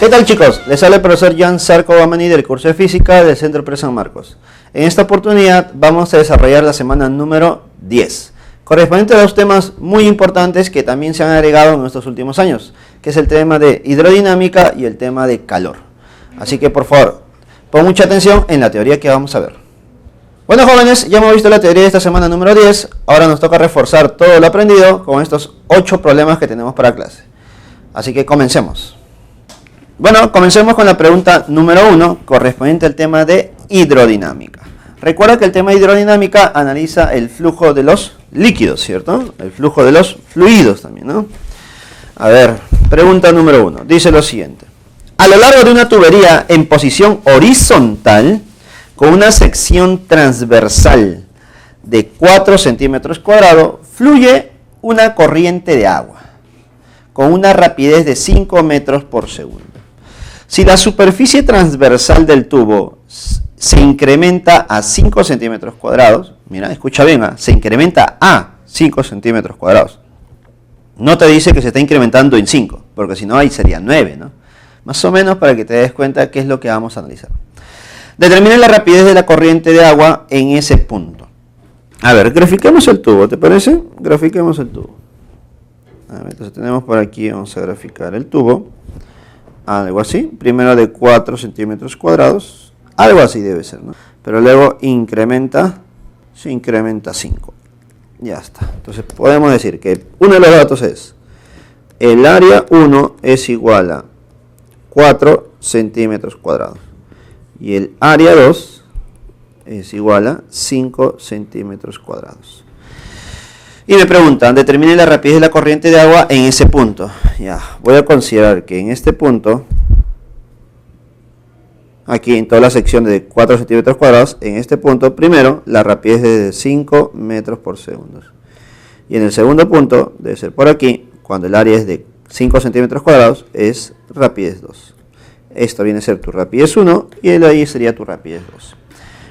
¿Qué tal, chicos? Les habla el profesor Jan Sarco Bamani del curso de física del Centro Pre San Marcos. En esta oportunidad vamos a desarrollar la semana número 10, correspondiente a dos temas muy importantes que también se han agregado en estos últimos años, que es el tema de hidrodinámica y el tema de calor. Así que, por favor, pon mucha atención en la teoría que vamos a ver. Bueno, jóvenes, ya hemos visto la teoría de esta semana número 10, ahora nos toca reforzar todo lo aprendido con estos 8 problemas que tenemos para clase. Así que comencemos. Bueno, comencemos con la pregunta número 1, correspondiente al tema de hidrodinámica. Recuerda que el tema de hidrodinámica analiza el flujo de los líquidos, ¿cierto? El flujo de los fluidos también, ¿no? A ver, pregunta número 1. Dice lo siguiente. A lo largo de una tubería en posición horizontal, con una sección transversal de 4 centímetros cuadrados, fluye una corriente de agua con una rapidez de 5 metros por segundo. Si la superficie transversal del tubo se incrementa a 5 centímetros cuadrados, mira, escucha bien, se incrementa a 5 centímetros cuadrados. No te dice que se está incrementando en 5, porque si no ahí sería 9, ¿no? Más o menos para que te des cuenta qué es lo que vamos a analizar. Determina la rapidez de la corriente de agua en ese punto. A ver, grafiquemos el tubo, ¿te parece? Grafiquemos el tubo. A ver, entonces tenemos por aquí, vamos a graficar el tubo. Algo así, primero de 4 centímetros cuadrados, algo así debe ser, ¿no? Pero luego se incrementa 5. Ya está. Entonces podemos decir que uno de los datos es, el área 1 es igual a 4 centímetros cuadrados. Y el área 2 es igual a 5 centímetros cuadrados. Y me preguntan, determine la rapidez de la corriente de agua en ese punto. Ya, voy a considerar que en este punto, aquí en toda la sección de 4 centímetros cuadrados, en este punto, primero, la rapidez es de 5 metros por segundo. Y en el segundo punto, debe ser por aquí, cuando el área es de 5 centímetros cuadrados, es rapidez 2. Esto viene a ser tu rapidez 1 y el ahí sería tu rapidez 2.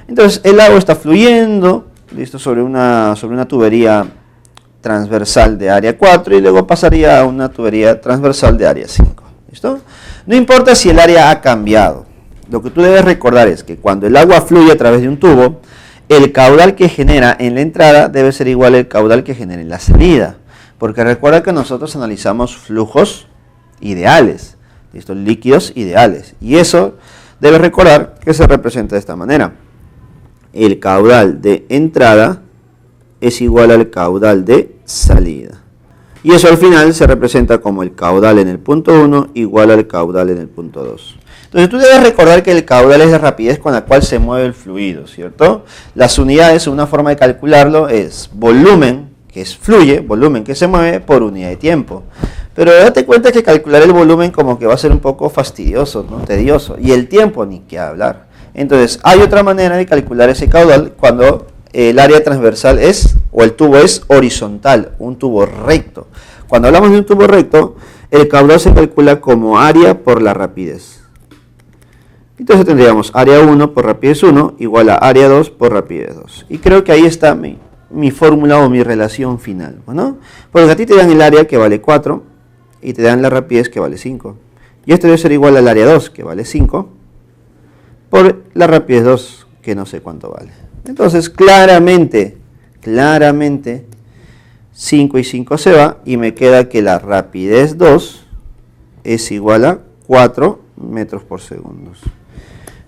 Entonces el agua está fluyendo, listo, sobre una tubería transversal de área 4 y luego pasaría a una tubería transversal de área 5. ¿Listo? No importa si el área ha cambiado. Lo que tú debes recordar es que cuando el agua fluye a través de un tubo, el caudal que genera en la entrada debe ser igual al caudal que genera en la salida. Porque recuerda que nosotros analizamos flujos ideales. ¿Listo? Líquidos ideales. Y eso debes recordar que se representa de esta manera. El caudal de entrada es igual al caudal de salida. Y eso al final se representa como el caudal en el punto 1 igual al caudal en el punto 2. Entonces tú debes recordar que el caudal es la rapidez con la cual se mueve el fluido, ¿cierto? Las unidades, una forma de calcularlo es volumen, que fluye, volumen que se mueve por unidad de tiempo. Pero date cuenta que calcular el volumen como que va a ser un poco fastidioso, ¿no? Tedioso. Y el tiempo ni qué hablar. Entonces hay otra manera de calcular ese caudal cuando el área transversal o el tubo es horizontal, un tubo recto. Cuando hablamos de un tubo recto, el caudal se calcula como área por la rapidez. Entonces tendríamos área 1 por rapidez 1 igual a área 2 por rapidez 2. Y creo que ahí está mi fórmula o mi relación final, ¿no? Porque a ti te dan el área que vale 4 y te dan la rapidez que vale 5. Y esto debe ser igual al área 2 que vale 5 por la rapidez 2 que no sé cuánto vale. Entonces claramente 5 y 5 se va y me queda que la rapidez 2 es igual a 4 metros por segundo.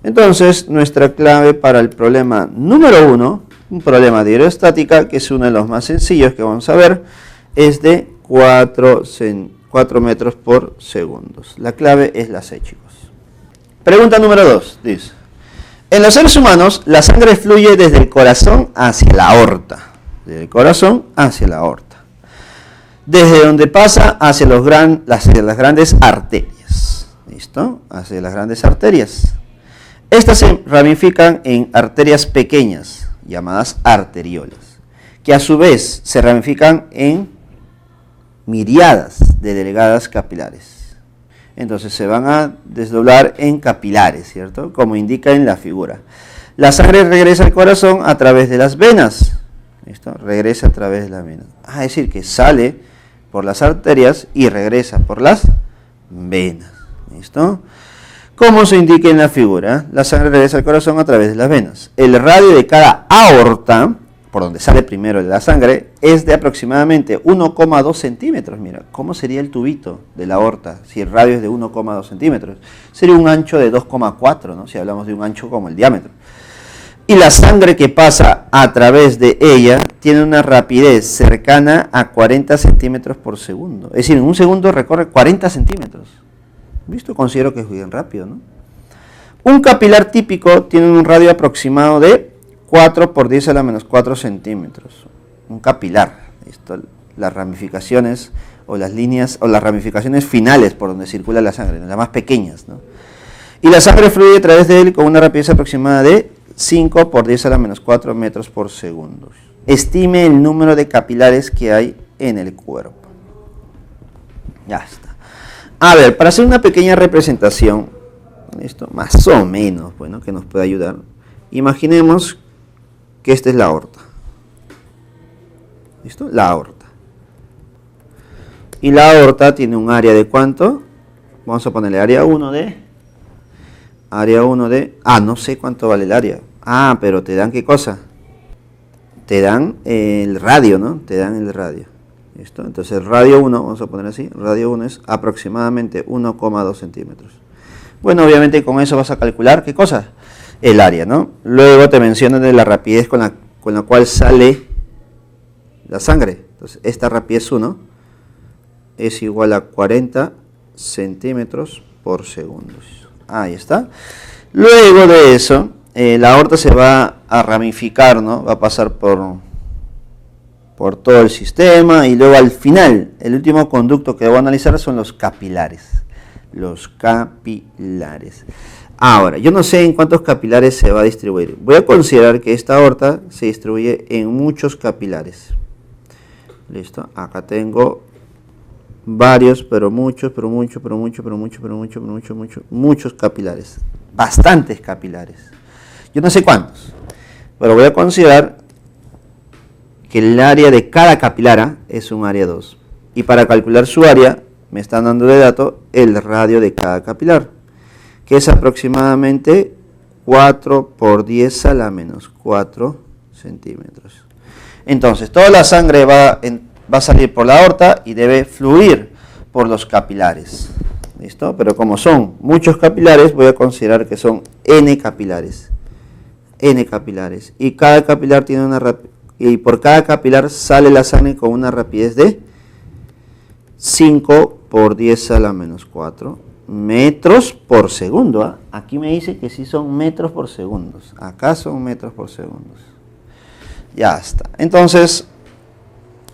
Entonces nuestra clave para el problema número 1, un problema de hidrostática, que es uno de los más sencillos que vamos a ver, es de 4 metros por segundo. La clave es la C, chicos. Pregunta número 2, dice. En los seres humanos, la sangre fluye desde el corazón hacia la aorta. Desde el corazón hacia la aorta. Desde donde pasa hacia las grandes arterias. ¿Listo? Hacia las grandes arterias. Estas se ramifican en arterias pequeñas, llamadas arteriolas, que a su vez se ramifican en miriadas de delgadas capilares. Entonces se van a desdoblar en capilares, ¿cierto? Como indica en la figura. La sangre regresa al corazón a través de las venas. ¿Listo? Regresa a través de las venas. Es decir, que sale por las arterias y regresa por las venas. ¿Listo? Como se indica en la figura, la sangre regresa al corazón a través de las venas. El radio de cada aorta, por donde sale primero la sangre, es de aproximadamente 1,2 centímetros. Mira, ¿cómo sería el tubito de la aorta si el radio es de 1,2 centímetros? Sería un ancho de 2,4, ¿no? Si hablamos de un ancho como el diámetro. Y la sangre que pasa a través de ella tiene una rapidez cercana a 40 centímetros por segundo. Es decir, en un segundo recorre 40 centímetros. ¿Visto? Considero que es bien rápido, ¿no? Un capilar típico tiene un radio aproximado de 4 por 10 a la menos 4 centímetros. Un capilar. Esto, las ramificaciones o las líneas o las ramificaciones finales por donde circula la sangre, las más pequeñas, ¿no? Y la sangre fluye a través de él con una rapidez aproximada de 5 por 10 a la menos 4 metros por segundo. Estime el número de capilares que hay en el cuerpo. Ya está. A ver, para hacer una pequeña representación, esto más o menos, bueno, que nos puede ayudar. Imaginemos que esta es la aorta. ¿Listo? La aorta. Y la aorta tiene un área de ¿cuánto? Vamos a ponerle área 1 de... no sé cuánto vale el área. Pero te dan ¿qué cosa? Te dan el radio, ¿no? Te dan el radio. ¿Listo? Entonces el radio 1, vamos a poner así, radio 1 es aproximadamente 1,2 centímetros. Bueno, obviamente con eso vas a calcular ¿qué cosa? El área, ¿no? Luego te mencionan de la rapidez con la cual sale la sangre. Entonces esta rapidez 1 es igual a 40 centímetros por segundo. Ahí está. Luego de eso, la aorta se va a ramificar, ¿no? Va a pasar por todo el sistema y luego al final, el último conducto que debo analizar son los capilares. Los capilares. Ahora, yo no sé en cuántos capilares se va a distribuir. Voy a considerar que esta aorta se distribuye en muchos capilares. ¿Listo? Acá tengo varios, muchos capilares. Bastantes capilares. Yo no sé cuántos, pero voy a considerar que el área de cada capilar es un área 2. Y para calcular su área, me están dando de dato el radio de cada capilar, que es aproximadamente 4 por 10 a la menos 4 centímetros. Entonces, toda la sangre va a salir por la aorta y debe fluir por los capilares. ¿Listo? Pero como son muchos capilares, voy a considerar que son N capilares. N capilares. Y cada capilar tiene una rapidez. Y por cada capilar sale la sangre con una rapidez de 5 por 10 a la menos 4 metros por segundo. Aquí me dice que sí son metros por segundo. Acá son metros por segundo. Ya está. Entonces,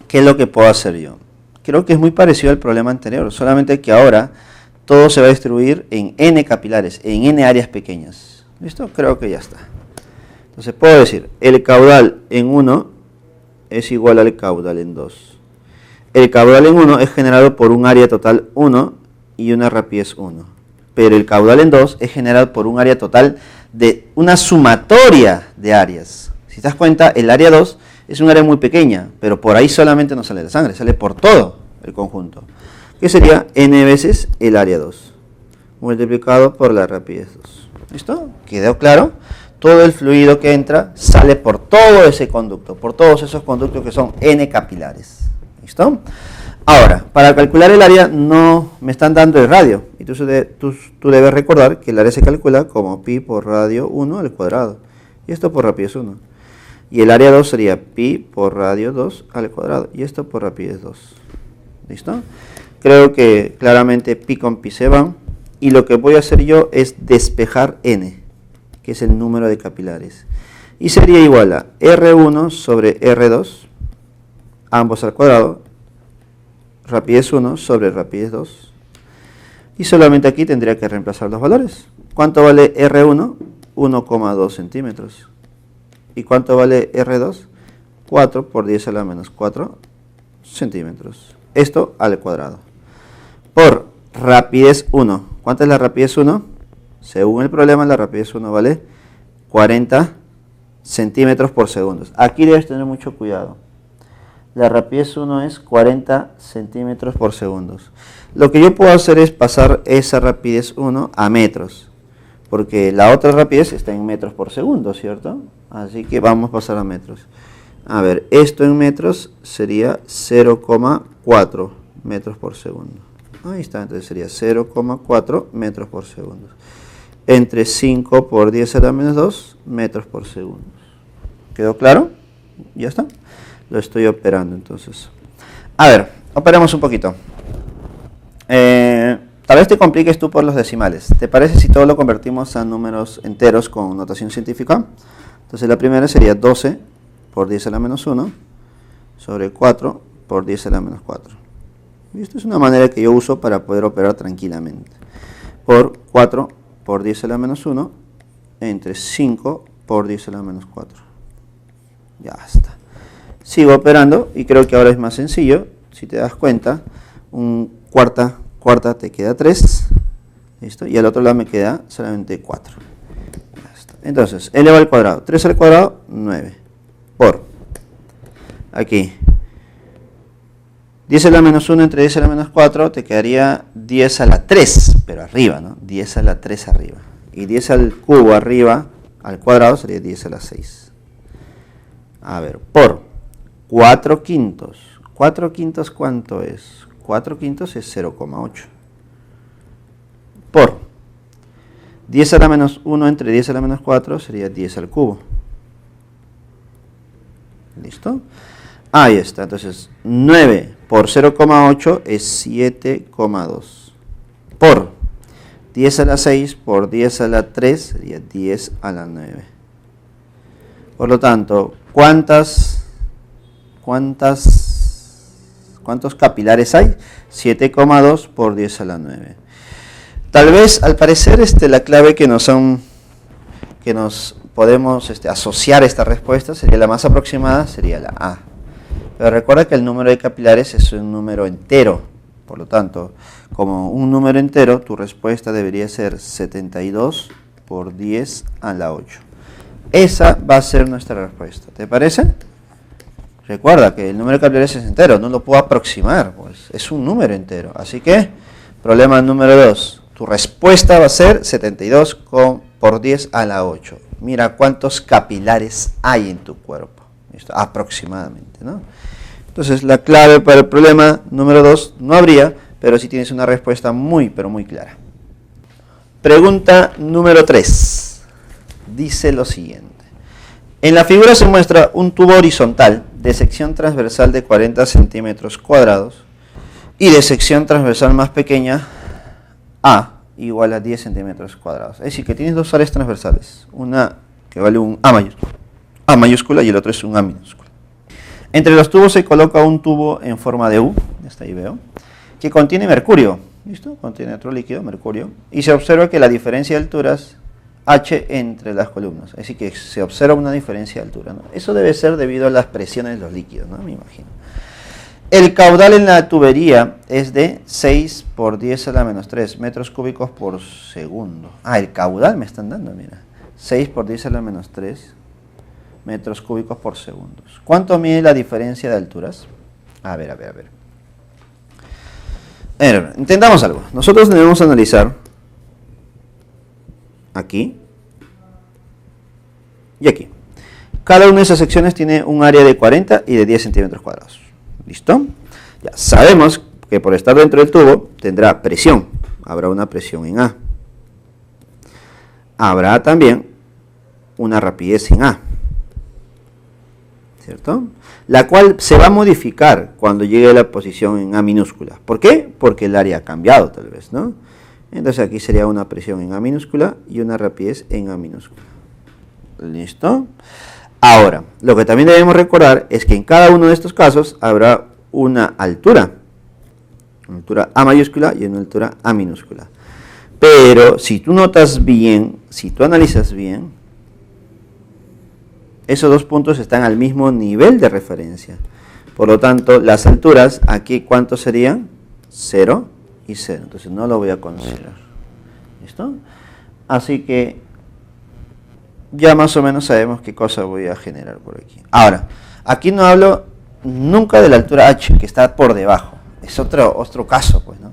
¿qué es lo que puedo hacer yo? Creo que es muy parecido al problema anterior, solamente que ahora todo se va a distribuir en N capilares, en N áreas pequeñas. ¿Listo? Creo que ya está. Entonces puedo decir, el caudal en 1 es igual al caudal en 2. El caudal en 1 es generado por un área total 1 y una rapidez 1. Pero el caudal en 2 es generado por un área total de una sumatoria de áreas. Si te das cuenta, el área 2 es un área muy pequeña, pero por ahí solamente no sale la sangre, sale por todo el conjunto. Que sería n veces el área 2, multiplicado por la rapidez 2. ¿Listo? ¿Quedó claro? Todo el fluido que entra sale por todo ese conducto, por todos esos conductos que son N capilares. ¿Listo? Ahora, para calcular el área no me están dando el radio. Y tú debes recordar que el área se calcula como pi por radio 1 al cuadrado. Y esto por rapidez 1. Y el área 2 sería pi por radio 2 al cuadrado. Y esto por rapidez 2. ¿Listo? Creo que claramente pi con pi se van. Y lo que voy a hacer yo es despejar n, que es el número de capilares. Y sería igual a R1 sobre R2, ambos al cuadrado, rapidez 1 sobre rapidez 2. Y solamente aquí tendría que reemplazar los valores. ¿Cuánto vale R1? 1,2 centímetros. ¿Y cuánto vale R2? 4 por 10 a la menos 4 centímetros. Esto al cuadrado. Por rapidez 1. ¿Cuánto es la rapidez 1? Según el problema, la rapidez 1 vale 40 centímetros por segundo. Aquí debes tener mucho cuidado. La rapidez 1 es 40 centímetros por segundo. Lo que yo puedo hacer es pasar esa rapidez 1 a metros, porque la otra rapidez está en metros por segundo, ¿cierto? Así que vamos a pasar a metros. A ver, esto en metros sería 0,4 metros por segundo. Ahí está, entonces sería 0,4 metros por segundo. Entre 5 por 10 a la menos 2 metros por segundo. ¿Quedó claro? Ya está. Lo estoy operando entonces. A ver, operamos un poquito. Tal vez te compliques tú por los decimales. ¿Te parece si todo lo convertimos a números enteros con notación científica? Entonces la primera sería 12 por 10 a la menos 1 sobre 4 por 10 a la menos 4. Y esto es una manera que yo uso para poder operar tranquilamente. Por 4 por 10 a la menos 1 entre 5 por 10 a la menos 4. Ya está. Sigo operando y creo que ahora es más sencillo. Si te das cuenta, un cuarta te queda 3. ¿Listo? Y al otro lado me queda solamente 4. Ya está. Entonces, eleva al cuadrado. 3 al cuadrado, 9. Por. Aquí. 10 a la menos 1 entre 10 a la menos 4 te quedaría 10 a la 3, pero arriba, ¿no? 10 a la 3 arriba. Y 10 al cubo arriba, al cuadrado, sería 10 a la 6. A ver, por 4 quintos. 4 quintos, ¿cuánto es? 4 quintos es 0,8. Por 10 a la menos 1 entre 10 a la menos 4 sería 10 al cubo. ¿Listo? Ahí está, entonces 9 por 0,8 es 7,2. Por 10 a la 6 por 10 a la 3 sería 10 a la 9. Por lo tanto, ¿cuántos capilares hay? 7,2 por 10 a la 9. Tal vez, al parecer, la clave que nos podemos asociar a esta respuesta sería la más aproximada, sería la A. Pero recuerda que el número de capilares es un número entero. Por lo tanto, como un número entero, tu respuesta debería ser 72 por 10 a la 8. Esa va a ser nuestra respuesta. ¿Te parece? Recuerda que el número de capilares es entero, no lo puedo aproximar, pues es un número entero. Así que, problema número 2. Tu respuesta va a ser 72 por 10 a la 8. Mira cuántos capilares hay en tu cuerpo. ¿Listo? Aproximadamente, ¿no? Entonces, la clave para el problema número 2 no habría, pero sí tienes una respuesta muy, pero muy clara. Pregunta número 3. Dice lo siguiente. En la figura se muestra un tubo horizontal de sección transversal de 40 centímetros cuadrados y de sección transversal más pequeña A igual a 10 centímetros cuadrados. Es decir, que tienes dos áreas transversales, una que vale un A mayúscula y el otro es un A minúscula. Entre los tubos se coloca un tubo en forma de U, hasta ahí veo, que contiene mercurio, ¿listo? Contiene otro líquido, mercurio, y se observa que la diferencia de alturas H entre las columnas, es decir, que se observa una diferencia de altura, ¿no? Eso debe ser debido a las presiones de los líquidos, ¿no? Me imagino. El caudal en la tubería es de 6 por 10 a la menos 3 metros cúbicos por segundo. Ah, el caudal me están dando, mira. 6 por 10 a la menos 3 metros cúbicos por segundo. ¿Cuánto mide la diferencia de alturas? A ver. Intentamos algo. Nosotros debemos analizar aquí y aquí. Cada una de esas secciones tiene un área de 40 y de 10 centímetros cuadrados. ¿Listo? Ya sabemos que por estar dentro del tubo tendrá presión. Habrá una presión en A. Habrá también una rapidez en A. ¿Cierto? La cual se va a modificar cuando llegue a la posición en A minúscula. ¿Por qué? Porque el área ha cambiado tal vez, ¿no? Entonces aquí sería una presión en A minúscula y una rapidez en A minúscula. ¿Listo? Ahora, lo que también debemos recordar es que en cada uno de estos casos habrá una altura A mayúscula y una altura A minúscula. Pero si tú notas bien, si tú analizas bien, esos dos puntos están al mismo nivel de referencia. Por lo tanto, las alturas aquí, ¿cuántos serían? 0 y 0. Entonces no lo voy a considerar. ¿Listo? Así que ya más o menos sabemos qué cosa voy a generar por aquí. Ahora, aquí no hablo nunca de la altura h, que está por debajo. Es otro caso, pues, ¿no?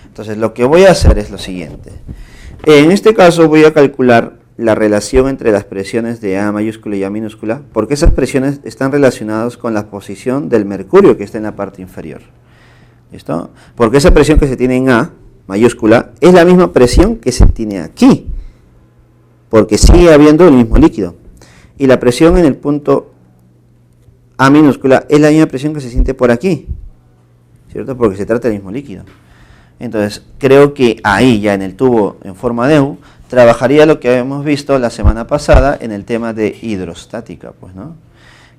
Entonces, lo que voy a hacer es lo siguiente. En este caso voy a calcular la relación entre las presiones de A mayúscula y A minúscula, porque esas presiones están relacionadas con la posición del mercurio que está en la parte inferior. ¿Listo? Porque esa presión que se tiene en A mayúscula es la misma presión que se tiene aquí, porque sigue habiendo el mismo líquido. Y la presión en el punto A minúscula es la misma presión que se siente por aquí, ¿cierto? Porque se trata del mismo líquido. Entonces, creo que ahí, ya en el tubo en forma de U, trabajaría lo que habíamos visto la semana pasada en el tema de hidrostática, pues, ¿no?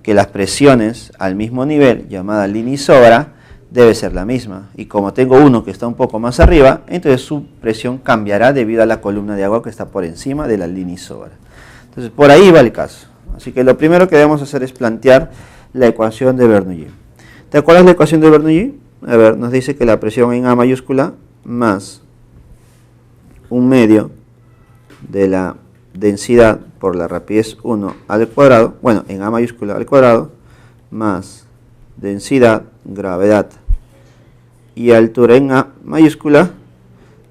Que las presiones al mismo nivel, llamada línea debe ser la misma. Y como tengo uno que está un poco más arriba, entonces su presión cambiará debido a la columna de agua que está por encima de la línea. Entonces, por ahí va el caso. Así que lo primero que debemos hacer es plantear la ecuación de Bernoulli. ¿Te acuerdas la ecuación de Bernoulli? A ver, nos dice que la presión en A mayúscula más un medio de la densidad por la rapidez 1 al cuadrado, bueno, en A mayúscula al cuadrado, más densidad, gravedad y altura en A mayúscula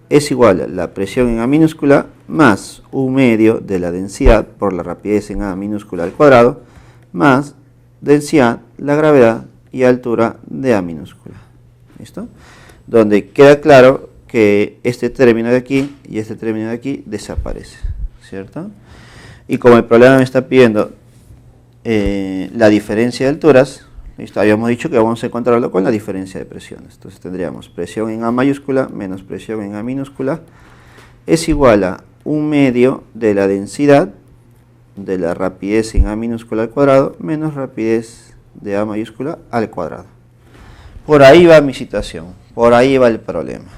es igual a la presión en A minúscula más un medio de la densidad por la rapidez en A minúscula al cuadrado más densidad, la gravedad y altura de A minúscula. ¿Listo? Donde queda claro que este término de aquí y este término de aquí desaparece, ¿cierto? Y como el problema me está pidiendo la diferencia de alturas, ¿listo? Habíamos dicho que vamos a encontrarlo con la diferencia de presiones. Entonces tendríamos presión en A mayúscula menos presión en A minúscula es igual a un medio de la densidad de la rapidez en A minúscula al cuadrado menos rapidez de A mayúscula al cuadrado. Por ahí va mi situación, por ahí va el problema.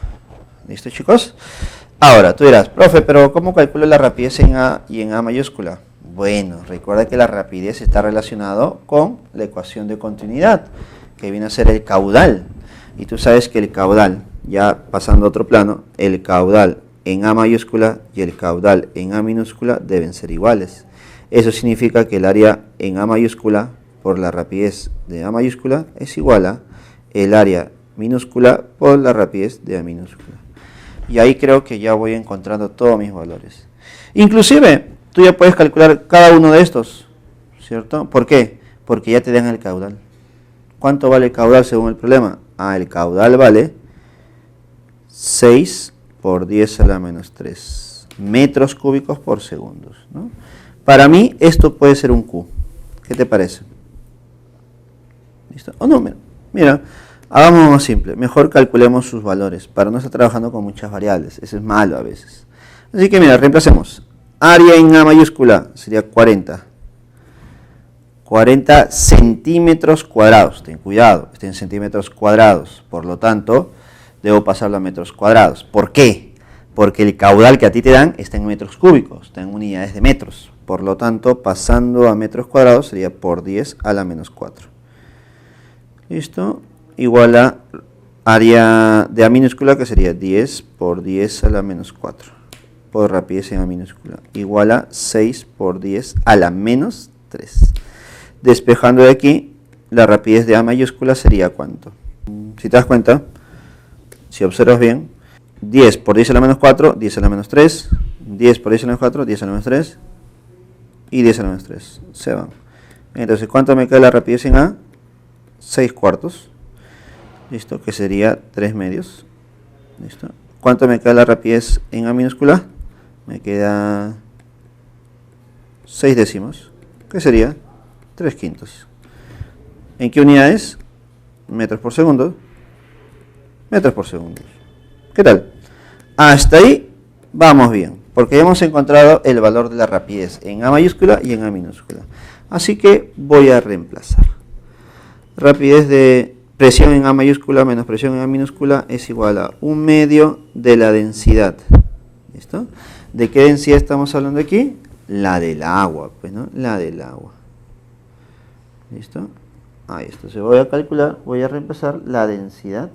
¿Listo, chicos? Ahora, tú dirás, profe, pero ¿cómo calculo la rapidez en A y en A mayúscula? Bueno, recuerda que la rapidez está relacionado con la ecuación de continuidad, que viene a ser el caudal. Y tú sabes que el caudal, ya pasando a otro plano, el caudal en A mayúscula y el caudal en A minúscula deben ser iguales. Eso significa que el área en A mayúscula por la rapidez de A mayúscula es igual a el área minúscula por la rapidez de A minúscula. Y ahí creo que ya voy encontrando todos mis valores. Inclusive, tú ya puedes calcular cada uno de estos, ¿cierto? ¿Por qué? Porque ya te dan el caudal. ¿Cuánto vale el caudal según el problema? El caudal vale 6 por 10 a la menos 3 metros cúbicos por segundo, ¿no? Para mí esto puede ser un Q. ¿Qué te parece? ¿Listo? O no, mira, hagamos más simple. Mejor calculemos sus valores para no estar trabajando con muchas variables. Eso es malo a veces. Así que mira, reemplacemos. Área en A mayúscula sería 40 centímetros cuadrados. Ten cuidado, está en centímetros cuadrados. Por lo tanto, debo pasarlo a metros cuadrados. ¿Por qué? Porque el caudal que a ti te dan está en metros cúbicos, está en unidades de metros. Por lo tanto, pasando a metros cuadrados sería por 10 a la menos 4. ¿Listo? Igual a área de A minúscula, que sería 10 por 10 a la menos 4. Por rapidez en A minúscula. Igual a 6 por 10 a la menos 3. Despejando de aquí, la rapidez de A mayúscula sería ¿cuánto? Si te das cuenta, si observas bien, 10 por 10 a la menos 4, 10 a la menos 3, 10 por 10 a la menos 4, 10 a la menos 3, y 10 a la menos 3. Se van. Entonces, ¿cuánto me queda la rapidez en A? 6 cuartos. ¿Listo? Que sería 3 medios. ¿Listo? ¿Cuánto me queda la rapidez en A minúscula? Me queda 6 décimos. Que sería 3 quintos. ¿En qué unidades? Metros por segundo. Metros por segundo. ¿Qué tal? Hasta ahí vamos bien, porque ya hemos encontrado el valor de la rapidez en A mayúscula y en A minúscula. Así que voy a reemplazar. Rapidez de presión en A mayúscula menos presión en A minúscula es igual a un medio de la densidad. ¿Listo? ¿De qué densidad estamos hablando aquí? La del agua, pues, ¿no? La del agua. ¿Listo? Ahí está. Se voy a calcular, voy a reemplazar la densidad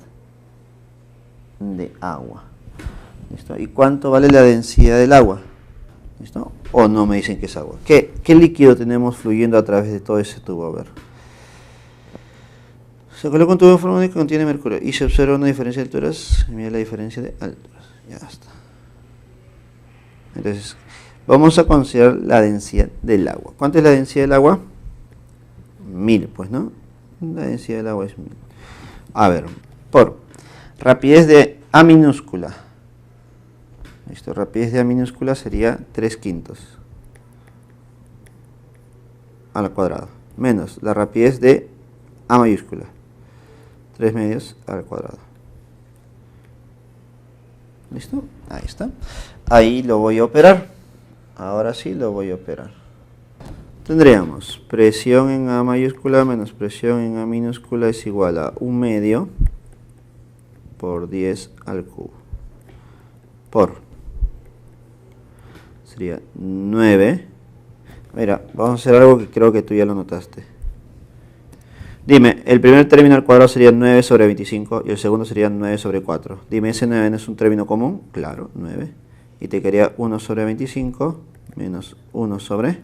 de agua. ¿Listo? ¿Y cuánto vale la densidad del agua? ¿Listo? O no me dicen que es agua. ¿Qué líquido tenemos fluyendo a través de todo ese tubo? A ver. Se coloca un tubo en forma que contiene mercurio y se observa una diferencia de alturas. Mira la diferencia de alturas. Ya está. Entonces, vamos a considerar la densidad del agua. ¿Cuánto es la densidad del agua? 1000, pues, ¿no? La densidad del agua es 1000. A ver, por rapidez de A minúscula. Listo, rapidez de A minúscula sería 3/5 al cuadrado. Menos la rapidez de A mayúscula. 3/2 al cuadrado. ¿Listo? Ahí está. Ahí lo voy a operar. Ahora sí lo voy a operar. Tendríamos presión en A mayúscula menos presión en A minúscula es igual a 1/2 por 10 al cubo. Por. Sería 9. Mira, vamos a hacer algo que creo que tú ya lo notaste. Dime, el primer término al cuadrado sería 9 sobre 25 y el segundo sería 9 sobre 4. Dime, ¿ese 9 no es un término común? Claro, 9. Y te quedaría 1 sobre 25 menos 1 sobre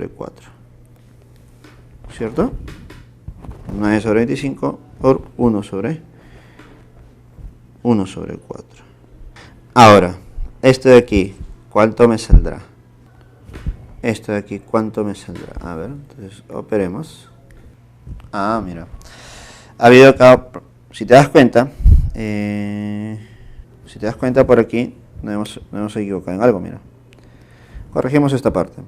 4. ¿Cierto? 9 sobre 25 por 1 sobre 4. Ahora, esto de aquí, ¿cuánto me saldrá? Esto de aquí, ¿cuánto me saldrá? A ver, entonces operemos. Ah, mira. Ha habido acá, si te das cuenta, por aquí nos hemos equivocado en algo, mira. Corregimos esta parte.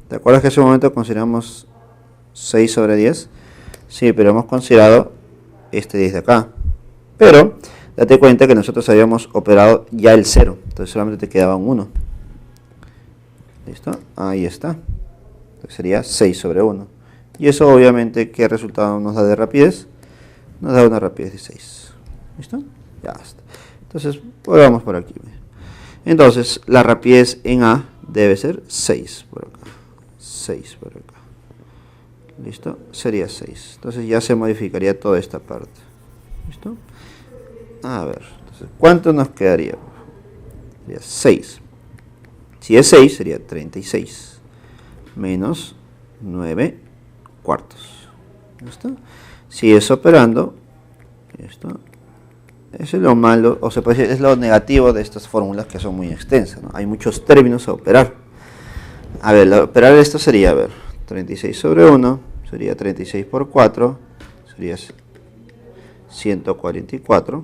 ¿Te acuerdas que en ese momento consideramos 6 sobre 10? Sí, pero hemos considerado este 10 de acá. Pero, date cuenta que nosotros habíamos operado ya el 0. Entonces solamente te quedaba un 1. ¿Listo? Ahí está. Entonces sería 6 sobre 1. Y eso obviamente, ¿qué resultado nos da de rapidez? Nos da una rapidez de 6. ¿Listo? Ya está. Entonces, volvamos por aquí. Entonces, la rapidez en A debe ser 6 por acá. 6 por acá. ¿Listo? Sería 6. Entonces ya se modificaría toda esta parte. ¿Listo? A ver. Entonces, ¿cuánto nos quedaría? Sería 6. Si es 6, sería 36. Menos 9 cuartos. ¿Listo? Sigues operando. ¿Listo? Eso es lo malo, o se puede decir, es lo negativo de estas fórmulas que son muy extensas, ¿no? Hay muchos términos a operar. A ver, operar esto sería, a ver, 36 sobre 1, sería 36 por 4, sería 144,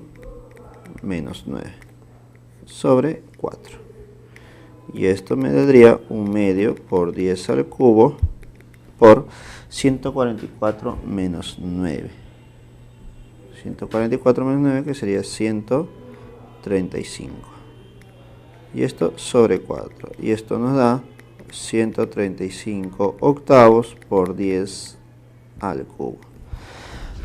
menos 9, sobre 4. Y esto me daría 1/2 por 10 al cubo, por 144 menos 9. 144 menos 9, que sería 135. Y esto sobre 4. Y esto nos da 135 octavos por 10 al cubo.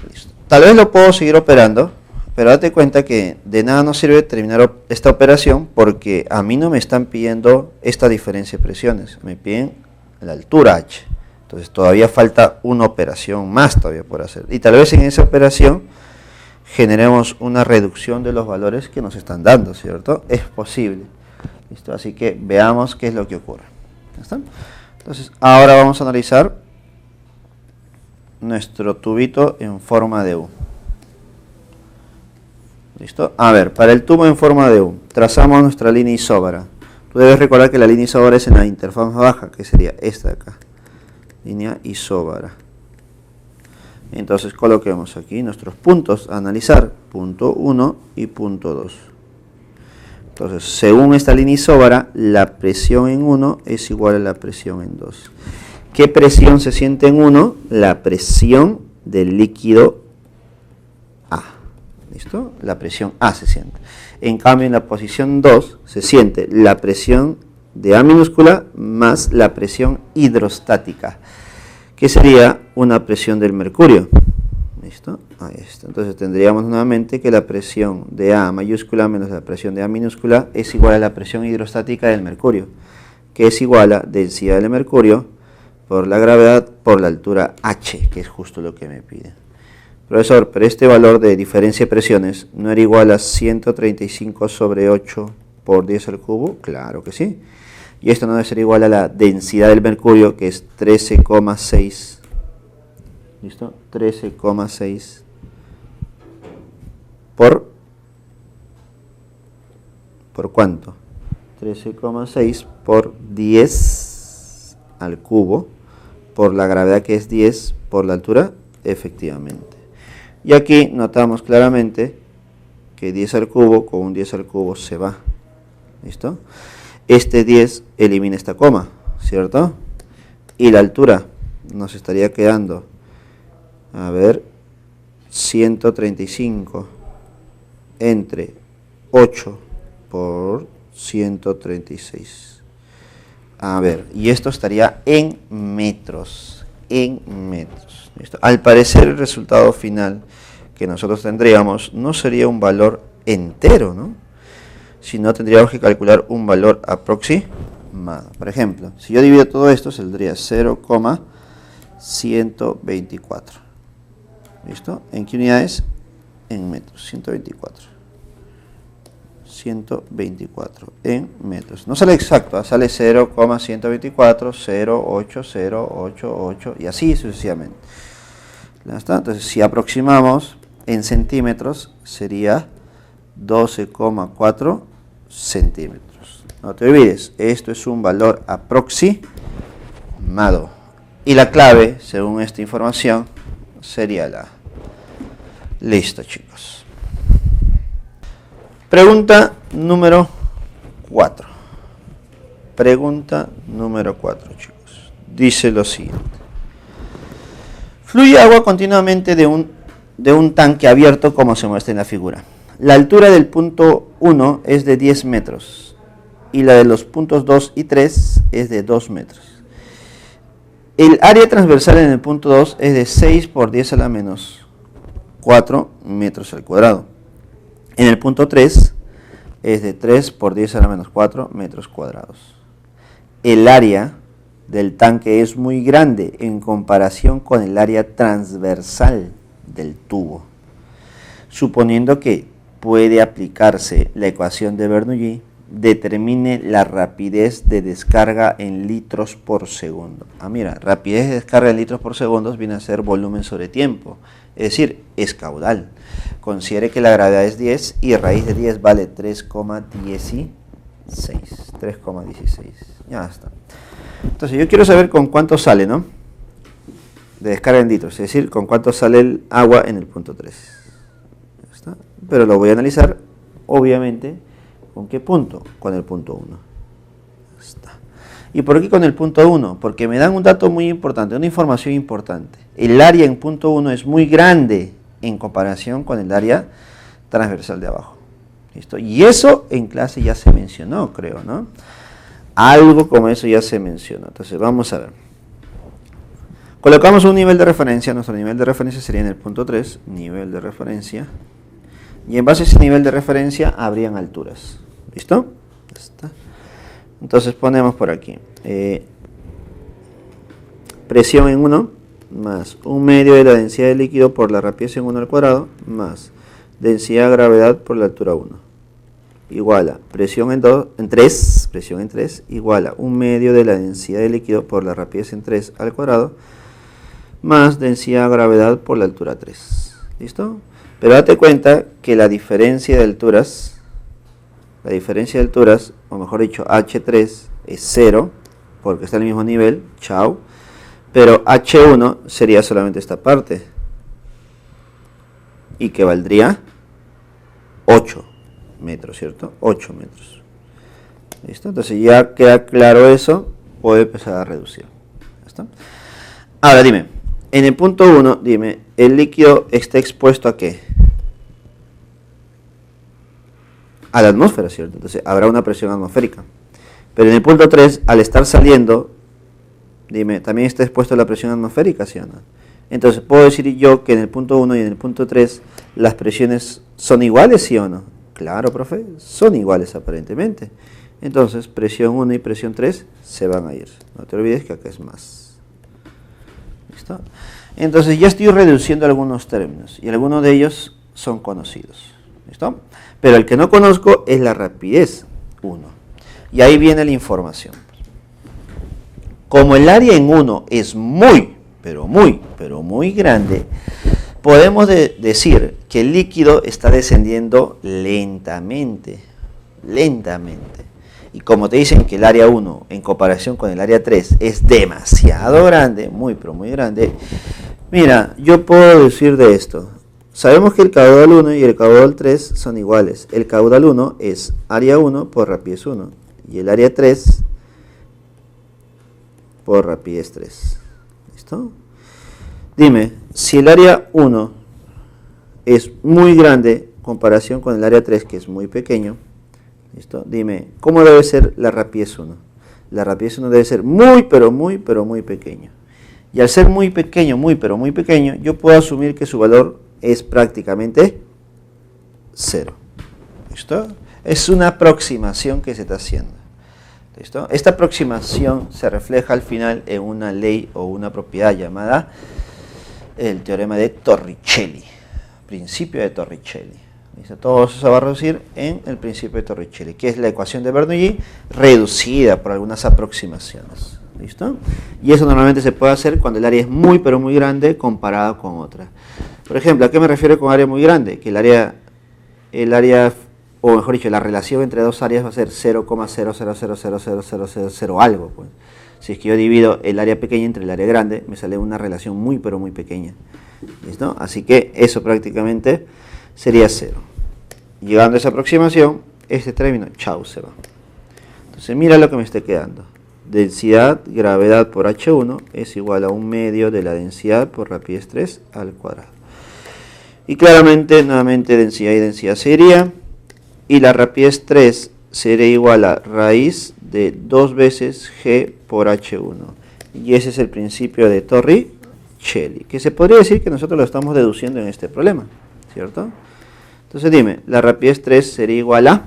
Listo. Tal vez lo puedo seguir operando, pero date cuenta que de nada nos sirve terminar esta operación porque a mí no me están pidiendo esta diferencia de presiones. Me piden la altura H. Entonces todavía falta una operación más todavía por hacer. Y tal vez en esa operación generemos una reducción de los valores que nos están dando, ¿cierto? Es posible. ¿Listo? Así que veamos qué es lo que ocurre. ¿Está? Entonces, ahora vamos a analizar nuestro tubito en forma de U. ¿Listo? A ver, para el tubo en forma de U, trazamos nuestra línea isóbara. Tú debes recordar que la línea isóbara es en la interfaz más baja, que sería esta de acá. Línea isóbara. Entonces coloquemos aquí nuestros puntos a analizar, punto 1 y punto 2. Entonces, según esta línea isóbara, la presión en 1 es igual a la presión en 2. ¿Qué presión se siente en 1? La presión del líquido A. ¿Listo? La presión A se siente. En cambio, en la posición 2 se siente la presión de A minúscula más la presión hidrostática, que sería una presión del mercurio. ¿Listo? Ahí está. Entonces tendríamos nuevamente que la presión de A mayúscula menos la presión de A minúscula es igual a la presión hidrostática del mercurio, que es igual a densidad del mercurio por la gravedad por la altura H, que es justo lo que me piden. Profesor, pero este valor de diferencia de presiones no era igual a 135 sobre 8 por 10 al cubo. Claro que sí. Y esto no debe ser igual a la densidad del mercurio, que es 13,6. ¿Listo? 13,6 ¿por cuánto? 13,6 por 10 al cubo, por la gravedad que es 10, por la altura, efectivamente. Y aquí notamos claramente que 10 al cubo con un 10 al cubo se va. ¿Listo? Este 10 elimina esta coma, ¿cierto? Y la altura nos estaría quedando, a ver, 135 entre 8 por 136. A ver, y esto estaría en metros. En metros. ¿Listo? Al parecer el resultado final que nosotros tendríamos no sería un valor entero, ¿no? Sino tendríamos que calcular un valor aproximado. Por ejemplo, si yo divido todo esto, saldría 0,124. ¿Listo? ¿En qué unidades? En metros. 124 en metros. No sale exacto, sale 0,124, 0,8088 y así sucesivamente. Entonces, si aproximamos en centímetros, sería 12,4 centímetros. No te olvides, esto es un valor aproximado. Y la clave, según esta información, sería la... Listo, chicos. Pregunta número 4. Pregunta número 4, chicos. Dice lo siguiente. Fluye agua continuamente de un tanque abierto como se muestra en la figura. La altura del punto 1 es de 10 metros y la de los puntos 2 y 3 es de 2 metros. El área transversal en el punto 2 es de 6 por 10 a la menos 4 metros al cuadrado. En el punto 3 es de 3 por 10 a la menos 4 metros cuadrados. El área del tanque es muy grande en comparación con el área transversal del tubo. Suponiendo que puede aplicarse la ecuación de Bernoulli, determine la rapidez de descarga en litros por segundo. Mira, rapidez de descarga en litros por segundo viene a ser volumen sobre tiempo, es decir, es caudal. Considere que la gravedad es 10 y raíz de 10 vale 3,16. 3,16. Ya está. Entonces yo quiero saber con cuánto sale, ¿no? De descarga en litros, es decir, con cuánto sale el agua en el punto 3. Ya está. Pero lo voy a analizar, obviamente, ¿con qué punto? Con el punto 1. Ya está. ¿Y por qué con el punto 1? Porque me dan un dato muy importante, una información importante. El área en punto 1 es muy grande en comparación con el área transversal de abajo. ¿Listo? Y eso en clase ya se mencionó, creo, ¿no? Algo como eso ya se mencionó. Entonces vamos a ver. Colocamos un nivel de referencia. Nuestro nivel de referencia sería en el punto 3, nivel de referencia. Y en base a ese nivel de referencia habrían alturas. ¿Listo? Ya está. Entonces ponemos por aquí. Presión en 1 más 1/2 de la densidad del líquido por la rapidez en 1 al cuadrado más densidad de gravedad por la altura 1. Igual a presión en 3 igual a 1/2 de la densidad del líquido por la rapidez en 3 al cuadrado más densidad de gravedad por la altura 3. ¿Listo? Pero date cuenta que la diferencia de alturas, o mejor dicho, H3 es 0, porque está al mismo nivel, chao, pero H1 sería solamente esta parte, y que valdría 8 metros, ¿cierto? 8 metros. ¿Listo? Entonces ya queda claro eso, puedo empezar a reducir. ¿Listo? Ahora dime, en el punto 1, dime, ¿el líquido está expuesto a qué? A la atmósfera, ¿cierto? Entonces habrá una presión atmosférica. Pero en el punto 3, al estar saliendo, dime, ¿también está expuesto a la presión atmosférica, sí o no? Entonces, ¿puedo decir yo que en el punto 1 y en el punto 3 las presiones son iguales, sí o no? Claro, profe, son iguales aparentemente. Entonces, presión 1 y presión 3 se van a ir. No te olvides que acá es más. ¿Listo? Entonces, ya estoy reduciendo algunos términos y algunos de ellos son conocidos. ¿Listo? Pero el que no conozco es la rapidez 1. Y ahí viene la información. Como el área en 1 es muy, pero muy grande, podemos decir que el líquido está descendiendo lentamente. Y como te dicen que el área 1 en comparación con el área 3 es demasiado grande, pero muy grande, mira, yo puedo decir de esto. Sabemos que el caudal 1 y el caudal 3 son iguales. El caudal 1 es área 1 por rapidez 1 y el área 3 por rapidez 3. ¿Listo? Dime, si el área 1 es muy grande en comparación con el área 3 que es muy pequeño, ¿listo? Dime, ¿cómo debe ser la rapidez 1? La rapidez 1 debe ser muy pequeño. Y al ser muy pequeño, muy pequeño, yo puedo asumir que su valor es prácticamente 0. ¿Listo? Es una aproximación que se está haciendo. ¿Listo? Esta aproximación se refleja al final en una ley o una propiedad llamada el teorema de Torricelli, principio de Torricelli. ¿Listo? Todo eso se va a reducir en el principio de Torricelli, que es la ecuación de Bernoulli reducida por algunas aproximaciones. ¿Listo? Y eso normalmente se puede hacer cuando el área es muy grande comparado con otra. Por ejemplo, ¿a qué me refiero con área muy grande? Que el área, o mejor dicho, la relación entre dos áreas va a ser 0,0000000 algo. Pues. Si es que yo divido el área pequeña entre el área grande, me sale una relación muy pequeña. ¿Listo? Así que eso prácticamente sería 0. Llegando a esa aproximación, este término, chau, se va. Entonces mira lo que me está quedando. Densidad, gravedad por H1 es igual a 1/2 de la densidad por rapidez 3 al cuadrado. Y claramente, nuevamente, densidad y densidad se iría. Y la rapidez 3 sería igual a raíz de 2 veces G por H1. Y ese es el principio de Torricelli, que se podría decir que nosotros lo estamos deduciendo en este problema, ¿cierto? Entonces dime, la rapidez 3 sería igual a...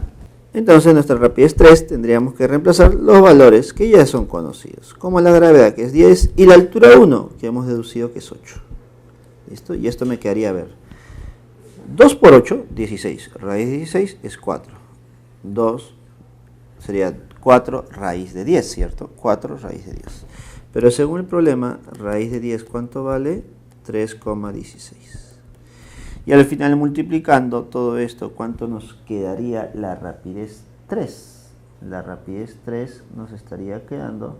Entonces nuestra rapidez 3 tendríamos que reemplazar los valores que ya son conocidos, como la gravedad que es 10 y la altura 1 que hemos deducido que es 8. ¿Listo? Y esto me quedaría a ver. 2 por 8, 16. Raíz de 16 es 4. 2 sería 4 raíz de 10, ¿cierto? 4 raíz de 10. Pero según el problema, raíz de 10, ¿cuánto vale? 3,16. Y al final, multiplicando todo esto, ¿cuánto nos quedaría la rapidez 3? La rapidez 3 nos estaría quedando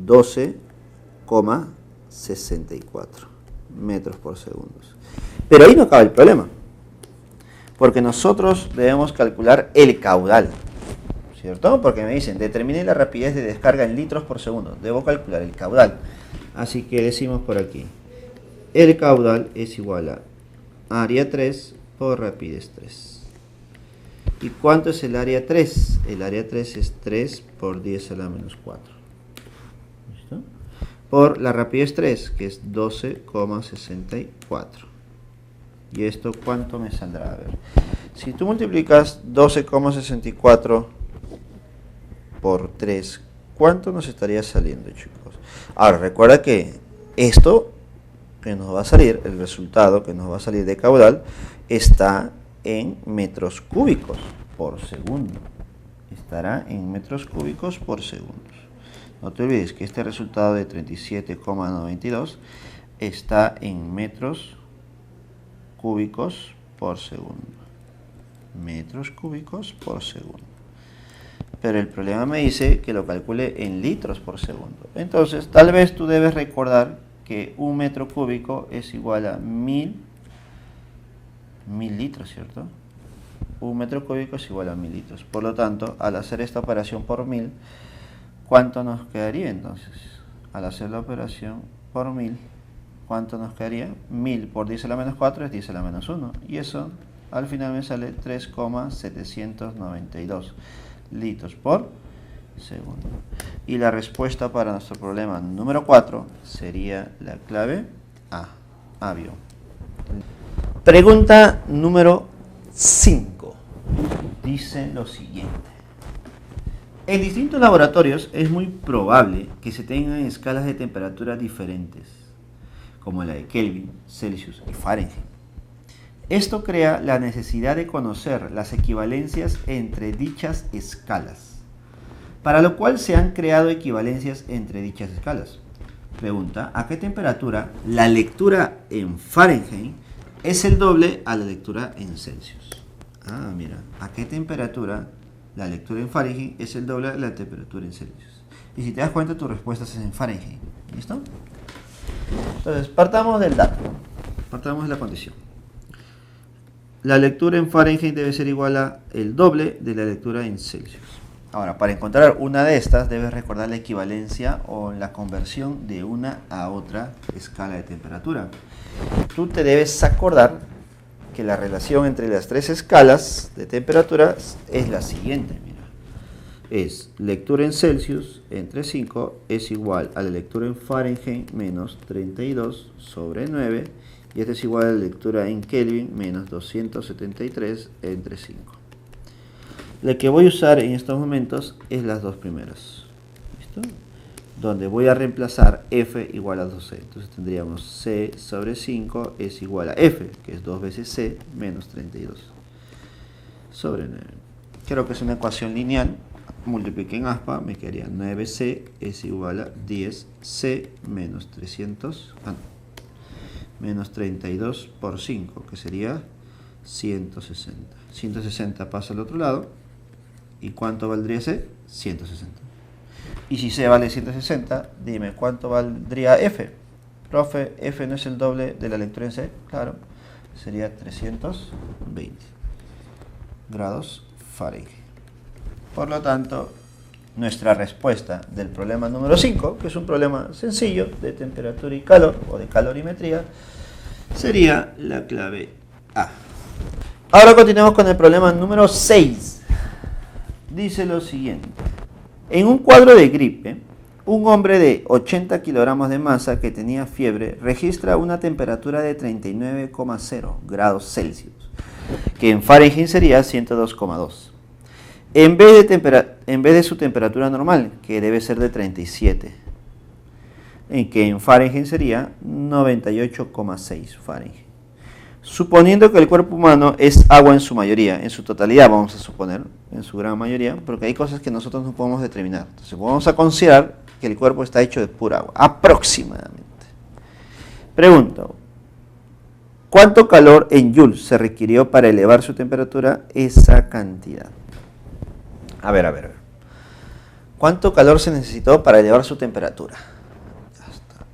12,64 metros por segundo. Pero ahí no acaba el problema, porque nosotros debemos calcular el caudal, ¿cierto? Porque me dicen, determine la rapidez de descarga en litros por segundo. Debo calcular el caudal. Así que decimos por aquí, el caudal es igual a área 3 por rapidez 3. ¿Y cuánto es el área 3? El área 3 es 3 por 10 a la menos 4. ¿Listo? Por la rapidez 3, que es 12,64. ¿Y esto cuánto me saldrá? A ver, si tú multiplicas 12,64 por 3, ¿cuánto nos estaría saliendo, chicos? Ahora, recuerda que esto que nos va a salir, el resultado que nos va a salir de caudal, está en metros cúbicos por segundo. Estará en metros cúbicos por segundo. No te olvides que este resultado de 37,92 está en metros cúbicos por segundo. Metros cúbicos por segundo. Pero el problema me dice que lo calcule en litros por segundo. Entonces, tal vez tú debes recordar que un metro cúbico es igual a 1000 litros, ¿cierto? Un metro cúbico es igual a 1000 litros. Por lo tanto, al hacer esta operación por 1000, ¿cuánto nos quedaría entonces? Al hacer la operación por 1000, ¿cuánto nos quedaría? 1000 por 10 a la menos 4 es 10 a la menos 1. Y eso al final me sale 3,792 litros por segundo. Y la respuesta para nuestro problema número 4 sería la clave A, avión. Pregunta número 5. Dice lo siguiente. En distintos laboratorios es muy probable que se tengan escalas de temperatura diferentes, como la de Kelvin, Celsius y Fahrenheit. Esto crea la necesidad de conocer las equivalencias entre dichas escalas. para lo cual se han creado equivalencias entre dichas escalas. Pregunta, ¿a qué temperatura la lectura en Fahrenheit es el doble a la lectura en Celsius? Ah, mira, ¿a qué temperatura la lectura en Fahrenheit es el doble a la temperatura en Celsius? Y si te das cuenta, tu respuesta es en Fahrenheit. ¿Listo? Entonces, partamos del dato. Partamos de la condición. La lectura en Fahrenheit debe ser igual a el doble de la lectura en Celsius. Ahora, para encontrar una de estas, debes recordar la equivalencia o la conversión de una a otra escala de temperatura. Tú te debes acordar que la relación entre las tres escalas de temperatura es la siguiente. Mira, es lectura en Celsius entre 5 es igual a la lectura en Fahrenheit menos 32 sobre 9, y esta es igual a la lectura en Kelvin menos 273 entre 5. La que voy a usar en estos momentos es las dos primeras. ¿Listo? Donde voy a reemplazar F igual a 2C. Entonces tendríamos C sobre 5 es igual a F, que es 2 veces C menos 32 sobre 9. Creo que es una ecuación lineal. Multipliqué en aspa, me quedaría 9C es igual a 10C menos 300, menos 32 por 5, que sería 160. 160 pasa al otro lado. ¿Y cuánto valdría C? 160. Y si C vale 160, dime, ¿cuánto valdría F? Profe, F no es el doble de la lectura en C. Claro, sería 320 grados Fahrenheit. Por lo tanto, nuestra respuesta del problema número 5, que es un problema sencillo de temperatura y calor, o de calorimetría, sería la clave A. Ahora continuamos con el problema número 6. Dice lo siguiente. En un cuadro de gripe, un hombre de 80 kilogramos de masa que tenía fiebre registra una temperatura de 39,0 grados Celsius, que en Fahrenheit sería 102,2. En vez de su temperatura normal, que debe ser de 37, en que en Fahrenheit sería 98,6 Fahrenheit. Suponiendo que el cuerpo humano es agua en su mayoría, en su totalidad vamos a suponer, en su gran mayoría, porque hay cosas que nosotros no podemos determinar. Entonces vamos a considerar que el cuerpo está hecho de pura agua, aproximadamente. Pregunto, ¿cuánto calor en joules se requirió para elevar su temperatura esa cantidad? A ver. ¿Cuánto calor se necesitó para elevar su temperatura?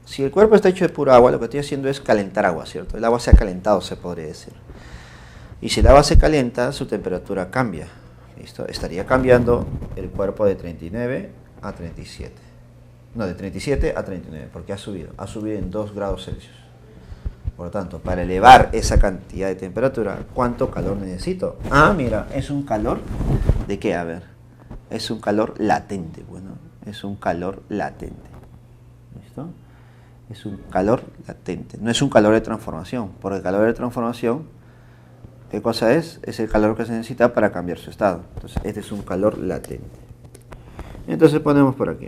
Si el cuerpo está hecho de pura agua, lo que estoy haciendo es calentar agua, ¿cierto? El agua se ha calentado, se podría decir. Y si el agua se calienta, su temperatura cambia. ¿Listo? Estaría cambiando el cuerpo de 39 a 37. No, de 37 a 39, porque ha subido en 2 grados Celsius. Por lo tanto, para elevar esa cantidad de temperatura, ¿cuánto calor necesito? Ah, mira, es un calor, ¿de qué? A ver, es un calor latente, bueno, es un calor latente. ¿Listo? Es un calor latente, no es un calor de transformación, porque el calor de transformación, ¿qué cosa es? Es el calor que se necesita para cambiar su estado. Entonces, este es un calor latente. Entonces ponemos por aquí.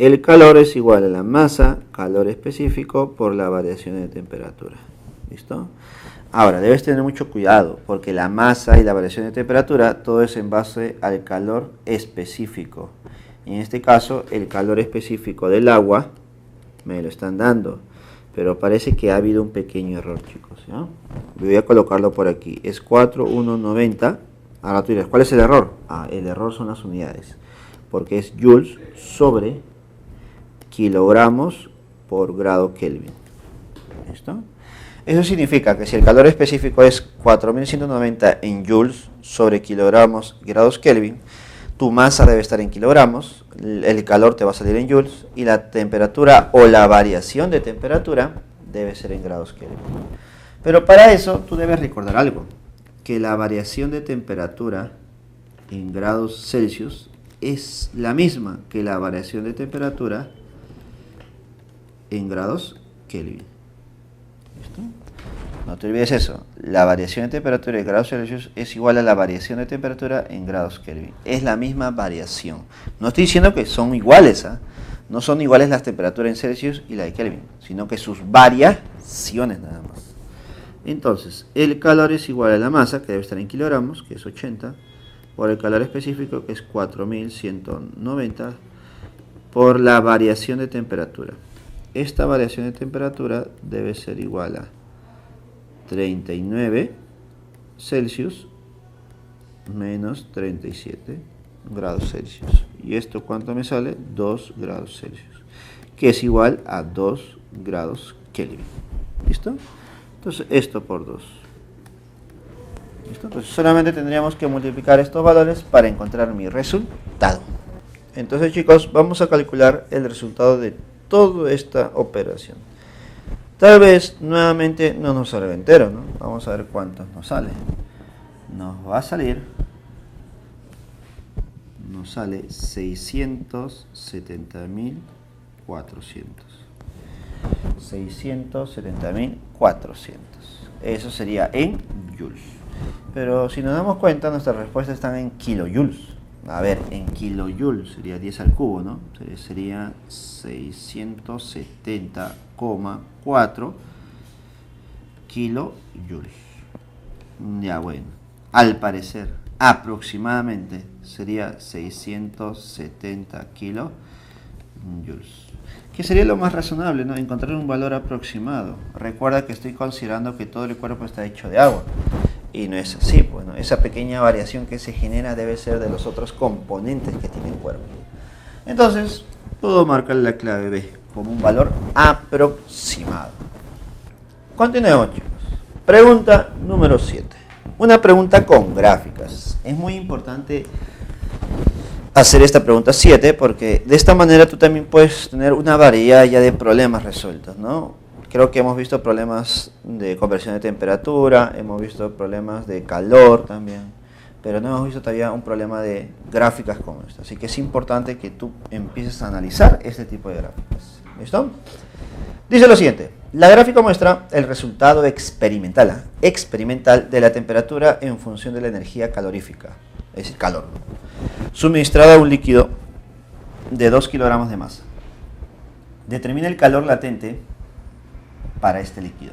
El calor es igual a la masa, calor específico, por la variación de temperatura. ¿Listo? Ahora, debes tener mucho cuidado, porque la masa y la variación de temperatura, todo es en base al calor específico. En este caso, el calor específico del agua me lo están dando, pero parece que ha habido un pequeño error, chicos, ¿ya? Voy a colocarlo por aquí. Es 4,190. Ahora tú dirás, ¿cuál es el error? El error son las unidades, porque es joules sobre kilogramos por grado Kelvin. ¿Listo? Eso significa que si el calor específico es 4190 en joules sobre kilogramos grados Kelvin, tu masa debe estar en kilogramos, el calor te va a salir en joules y la temperatura o la variación de temperatura debe ser en grados Kelvin. Pero para eso tú debes recordar algo, que la variación de temperatura en grados Celsius es la misma que la variación de temperatura en grados Kelvin. ¿Listo? No te olvides eso, la variación de temperatura en grados Celsius es igual a la variación de temperatura en grados Kelvin. Es la misma variación. No estoy diciendo que son iguales, ¿eh? No son iguales las temperaturas en Celsius y la de Kelvin, sino que sus variaciones nada más. Entonces, el calor es igual a la masa, que debe estar en kilogramos, que es 80, por el calor específico, que es 4190, por la variación de temperatura. Esta variación de temperatura debe ser igual a 39 Celsius menos 37 grados Celsius. ¿Y esto cuánto me sale? 2 grados Celsius, que es igual a 2 grados Kelvin. ¿Listo? Entonces esto por 2. ¿Listo? Entonces solamente tendríamos que multiplicar estos valores para encontrar mi resultado. Entonces, chicos, vamos a calcular el resultado de toda esta operación. Tal vez nuevamente no nos salga entero, ¿no? Vamos a ver cuántos nos sale. Nos va a salir, nos sale 670.400. 670.400. Eso sería en joules. Pero si nos damos cuenta, nuestras respuestas están en kilojoules. A ver, en kilojoules sería 10 al cubo, ¿no? Sería 670,4 kilojoules. Ya, bueno. Al parecer, aproximadamente sería 670 kilojoules. Que sería lo más razonable, ¿no? Encontrar un valor aproximado. Recuerda que estoy considerando que todo el cuerpo está hecho de agua. Y no es así, pues, ¿no? Esa pequeña variación que se genera debe ser de los otros componentes que tiene el cuerpo. Entonces, puedo marcar la clave B como un valor aproximado. Continuemos, chicos. Pregunta número 7. Una pregunta con gráficas. Es muy importante hacer esta pregunta 7 porque de esta manera tú también puedes tener una variedad ya de problemas resueltos, ¿no? Creo que hemos visto problemas de conversión de temperatura, hemos visto problemas de calor también, pero no hemos visto todavía un problema de gráficas como esta. Así que es importante que tú empieces a analizar este tipo de gráficas. ¿Listo? Dice lo siguiente: la gráfica muestra el resultado experimental de la temperatura en función de la energía calorífica, es decir, calor, suministrada a un líquido de 2 kilogramos de masa. Determina el calor latente para este líquido.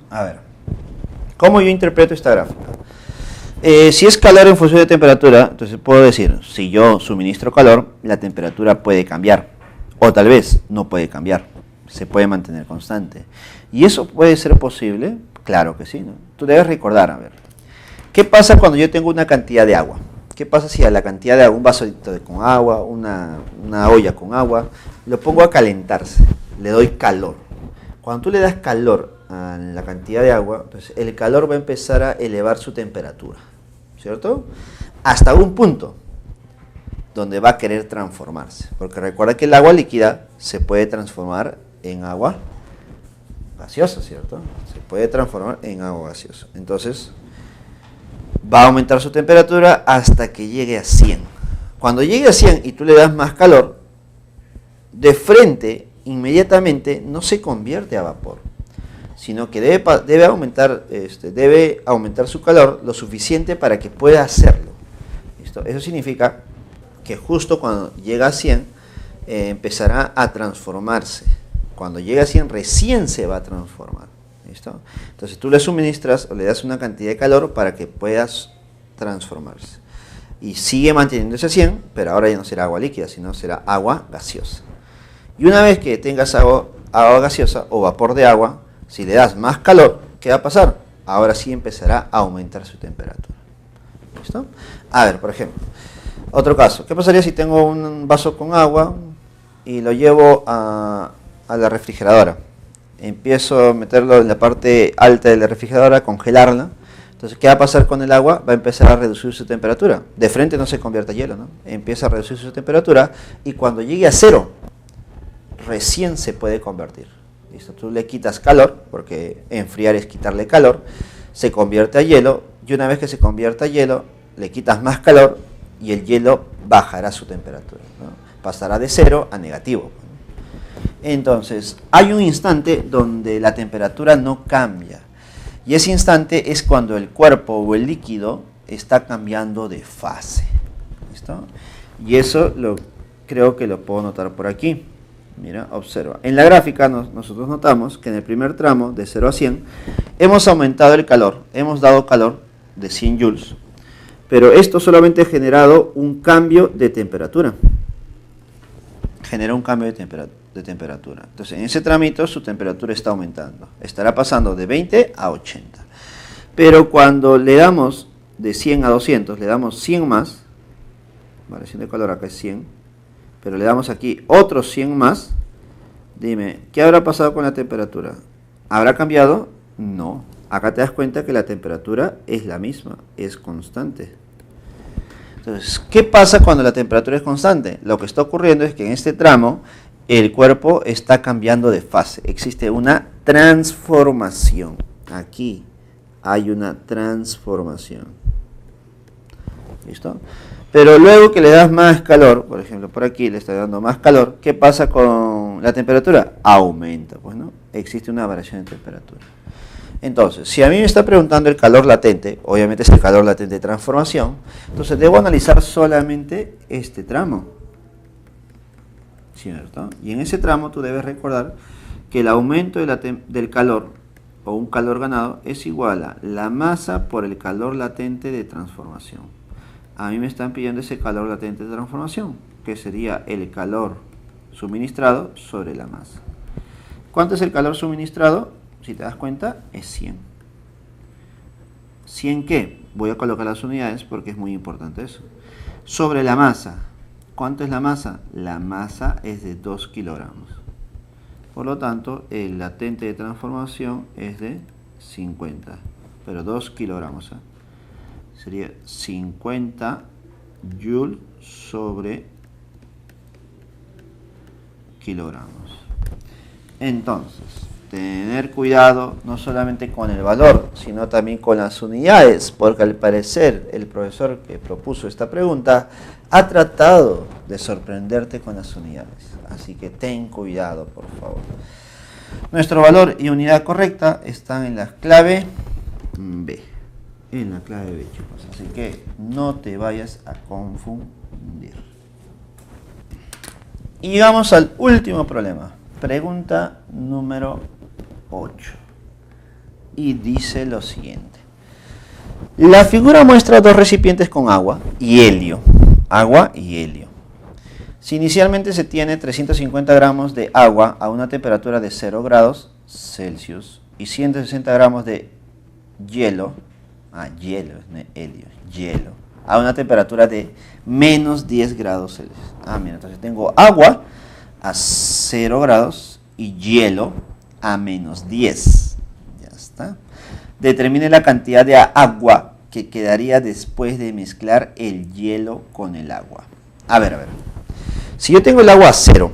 A ver, ¿cómo yo interpreto esta gráfica? Si es calor en función de temperatura, entonces puedo decir, si yo suministro calor, la temperatura puede cambiar, o tal vez no puede cambiar, se puede mantener constante. ¿Y eso puede ser posible? Claro que sí, ¿no? Tú debes recordar, a ver, ¿qué pasa cuando yo tengo una cantidad de agua? ¿Qué pasa si a la cantidad de agua, un vaso con agua, una olla con agua, lo pongo a calentarse, le doy calor? Cuando tú le das calor a la cantidad de agua, entonces el calor va a empezar a elevar su temperatura, ¿cierto? Hasta un punto donde va a querer transformarse. Porque recuerda que el agua líquida se puede transformar en agua gaseosa, ¿cierto? Se puede transformar en agua gaseosa. Entonces va a aumentar su temperatura hasta que llegue a 100. Cuando llegue a 100 y tú le das más calor, de frente, inmediatamente no se convierte a vapor, sino que debe aumentar su calor lo suficiente para que pueda hacerlo. ¿Listo? Eso significa que justo cuando llega a 100 empezará a transformarse. Cuando llega a 100 recién se va a transformar. ¿Listo? Entonces tú le suministras o le das una cantidad de calor para que puedas transformarse. Y sigue manteniéndose a 100, pero ahora ya no será agua líquida, sino será agua gaseosa. Y una vez que tengas agua gaseosa o vapor de agua, si le das más calor, ¿qué va a pasar? Ahora sí empezará a aumentar su temperatura. ¿Listo? A ver, por ejemplo, otro caso. ¿Qué pasaría si tengo un vaso con agua y lo llevo a la refrigeradora? Empiezo a meterlo en la parte alta de la refrigeradora, a congelarla. Entonces, ¿qué va a pasar con el agua? Va a empezar a reducir su temperatura. De frente no se convierte a hielo, ¿no? Empieza a reducir su temperatura y cuando llegue a 0, recién se puede convertir. ¿Listo? Tú le quitas calor, porque enfriar es quitarle calor, se convierte a hielo, y una vez que se convierte a hielo, le quitas más calor y el hielo bajará su temperatura, ¿no? Pasará de 0 a negativo. Entonces, hay un instante donde la temperatura no cambia, y ese instante es cuando el cuerpo o el líquido está cambiando de fase. ¿Listo? Y eso creo que lo puedo notar por aquí. Mira, observa. En la gráfica nosotros notamos que en el primer tramo, de 0 a 100, hemos aumentado el calor, hemos dado calor de 100 joules, pero esto solamente ha generado un cambio de temperatura. Genera un cambio de temperatura. Entonces, en ese trámite su temperatura está aumentando. Estará pasando de 20 a 80. Pero cuando le damos de 100 a 200, le damos 100 más, variación de calor acá es 100, pero le damos aquí otros 100 más, dime, ¿qué habrá pasado con la temperatura? ¿Habrá cambiado? No. Acá te das cuenta que la temperatura es la misma, es constante. Entonces, ¿qué pasa cuando la temperatura es constante? Lo que está ocurriendo es que en este tramo el cuerpo está cambiando de fase. Existe una transformación. Aquí hay una transformación. ¿Listo? Pero luego que le das más calor, por ejemplo, por aquí le está dando más calor, ¿qué pasa con la temperatura? Aumenta, pues, ¿no? Existe una variación de temperatura. Entonces, si a mí me está preguntando el calor latente, obviamente es el calor latente de transformación, entonces debo analizar solamente este tramo, ¿cierto? Y en ese tramo tú debes recordar que el aumento del calor, o un calor ganado, es igual a la masa por el calor latente de transformación. A mí me están pidiendo ese calor latente de transformación, que sería el calor suministrado sobre la masa. ¿Cuánto es el calor suministrado? Si te das cuenta, es 100. ¿100 qué? Voy a colocar las unidades porque es muy importante eso. Sobre la masa. ¿Cuánto es la masa? La masa es de 2 kilogramos. Por lo tanto, el latente de transformación es de 50. Pero 2 kilogramos. Sería 50 Joule sobre kilogramos. Entonces, tener cuidado no solamente con el valor, sino también con las unidades, porque al parecer el profesor que propuso esta pregunta ha tratado de sorprenderte con las unidades. Así que ten cuidado, por favor. Nuestro valor y unidad correcta están en la clave B. En la clave B, chicos. Así que no te vayas a confundir. Y llegamos al último problema. Pregunta número 8. Y dice lo siguiente. La figura muestra dos recipientes con agua y helio. Agua y helio. Si inicialmente se tiene 350 gramos de agua a una temperatura de 0 grados Celsius y 160 gramos de hielo, hielo, a una temperatura de menos 10 grados Celsius. Mira, entonces tengo agua a 0 grados y hielo a menos 10. Ya está. Determine la cantidad de agua que quedaría después de mezclar el hielo con el agua. A ver. Si yo tengo el agua a 0,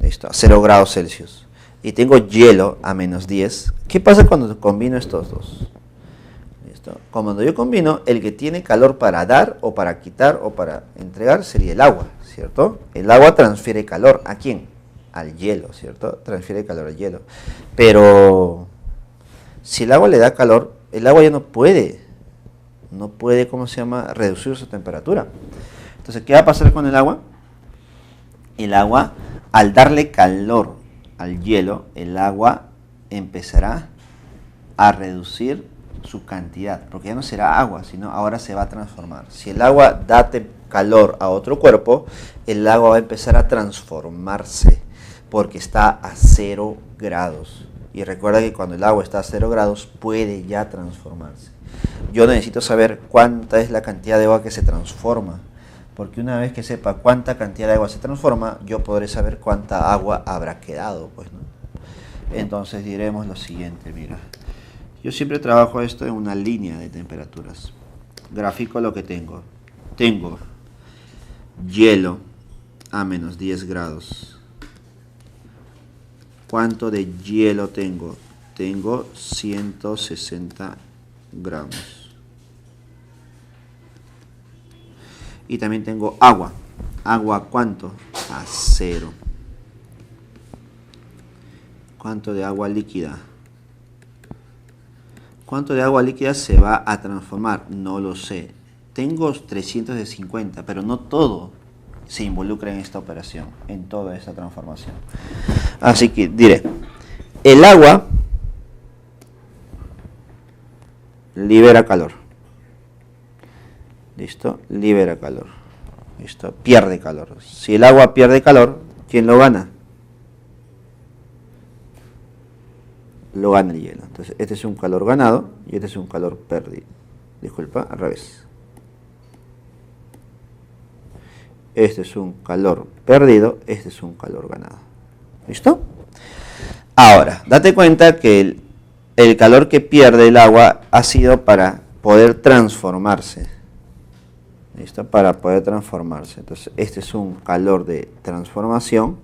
listo, a 0 grados Celsius, y tengo hielo a menos 10, ¿qué pasa cuando combino estos dos? ¿Listo? Cuando yo combino, el que tiene calor para dar o para quitar o para entregar sería el agua, ¿cierto? El agua transfiere calor, ¿a quién? Al hielo, ¿cierto? Transfiere calor al hielo. Pero si el agua le da calor, el agua ya no puede, reducir su temperatura. Entonces, ¿qué va a pasar con el agua? El agua, al darle calor al hielo, el agua empezará a reducir su cantidad, porque ya no será agua, sino ahora se va a transformar. Si el agua da calor a otro cuerpo, el agua va a empezar a transformarse, porque está a 0 grados. Y recuerda que cuando el agua está a 0 grados, puede ya transformarse. Yo necesito saber cuánta es la cantidad de agua que se transforma, porque una vez que sepa cuánta cantidad de agua se transforma, yo podré saber cuánta agua habrá quedado, pues, ¿no? Entonces diremos lo siguiente, mira. Yo siempre trabajo esto en una línea de temperaturas. Grafico lo que tengo. Tengo hielo a menos 10 grados. ¿Cuánto de hielo tengo? Tengo 160 gramos. Y también tengo agua. ¿Agua cuánto? A 0. ¿Cuánto de agua líquida? ¿Cuánto de agua líquida se va a transformar? No lo sé. Tengo 350, pero no todo se involucra en esta operación, en toda esta transformación. Así que diré, el agua libera calor. ¿Listo? Libera calor. ¿Listo? Pierde calor. Si el agua pierde calor, ¿quién lo gana? Lo gana el hielo. Entonces, este es un calor ganado y este es un calor perdido. Disculpa, al revés. Este es un calor perdido, este es un calor ganado. ¿Listo? Ahora, date cuenta que el calor que pierde el agua ha sido para poder transformarse. ¿Listo? Para poder transformarse. Entonces, este es un calor de transformación,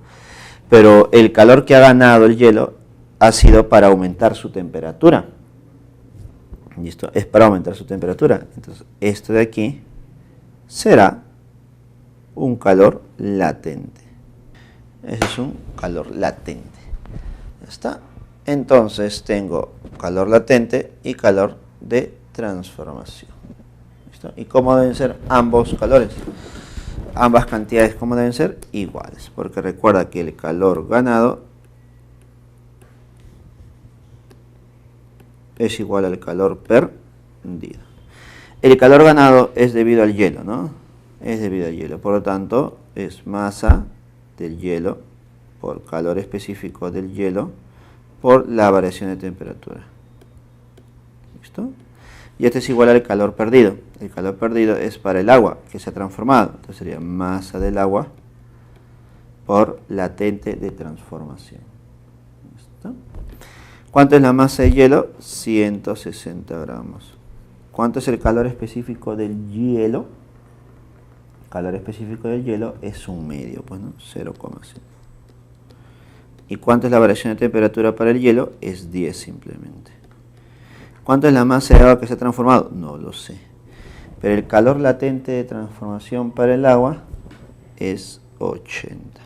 pero el calor que ha ganado el hielo ha sido para aumentar su temperatura. ¿Listo? Es para aumentar su temperatura. Entonces, esto de aquí será un calor latente. Ese es un calor latente. Ya está. Entonces tengo calor latente y calor de transformación. ¿Listo? ¿Y cómo deben ser ambos calores? Ambas cantidades, ¿cómo deben ser? Iguales. Porque recuerda que el calor ganado es igual al calor perdido. El calor ganado es debido al hielo, ¿no? Es debido al hielo. Por lo tanto, es masa del hielo por calor específico del hielo por la variación de temperatura. ¿Listo? Y este es igual al calor perdido. El calor perdido es para el agua que se ha transformado. Entonces sería masa del agua por latente de transformación. ¿Listo? ¿Cuánto es la masa de hielo? 160 gramos. ¿Cuánto es el calor específico del hielo? El calor específico del hielo es un medio, pues, ¿no? 0,5. ¿Y cuánto es la variación de temperatura para el hielo? Es 10 simplemente. ¿Cuánto es la masa de agua que se ha transformado? No lo sé. Pero el calor latente de transformación para el agua es 80.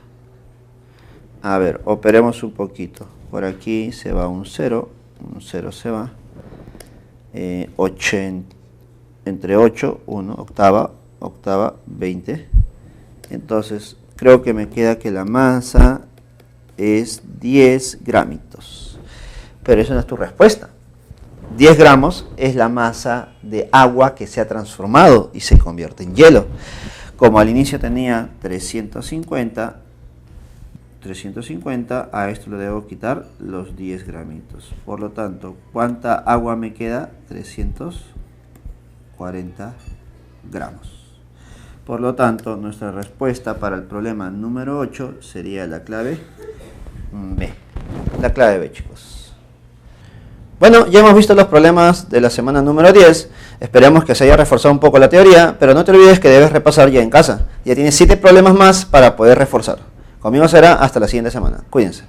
A ver, operemos un poquito. Por aquí se va un 0 se va. 80, entre 8, 1, octava, 20. Entonces, creo que me queda que la masa es 10 gramitos. Pero eso no es tu respuesta. 10 gramos es la masa de agua que se ha transformado y se convierte en hielo. Como al inicio tenía 350, a esto le debo quitar los 10 gramitos. Por lo tanto, ¿cuánta agua me queda? 340 gramos. Por lo tanto, nuestra respuesta para el problema número 8 sería la clave B. La clave B, chicos. Bueno, ya hemos visto los problemas de la semana número 10. Esperemos que se haya reforzado un poco la teoría, pero no te olvides que debes repasar ya en casa. Ya tienes 7 problemas más para poder reforzar. Conmigo será hasta la siguiente semana. Cuídense.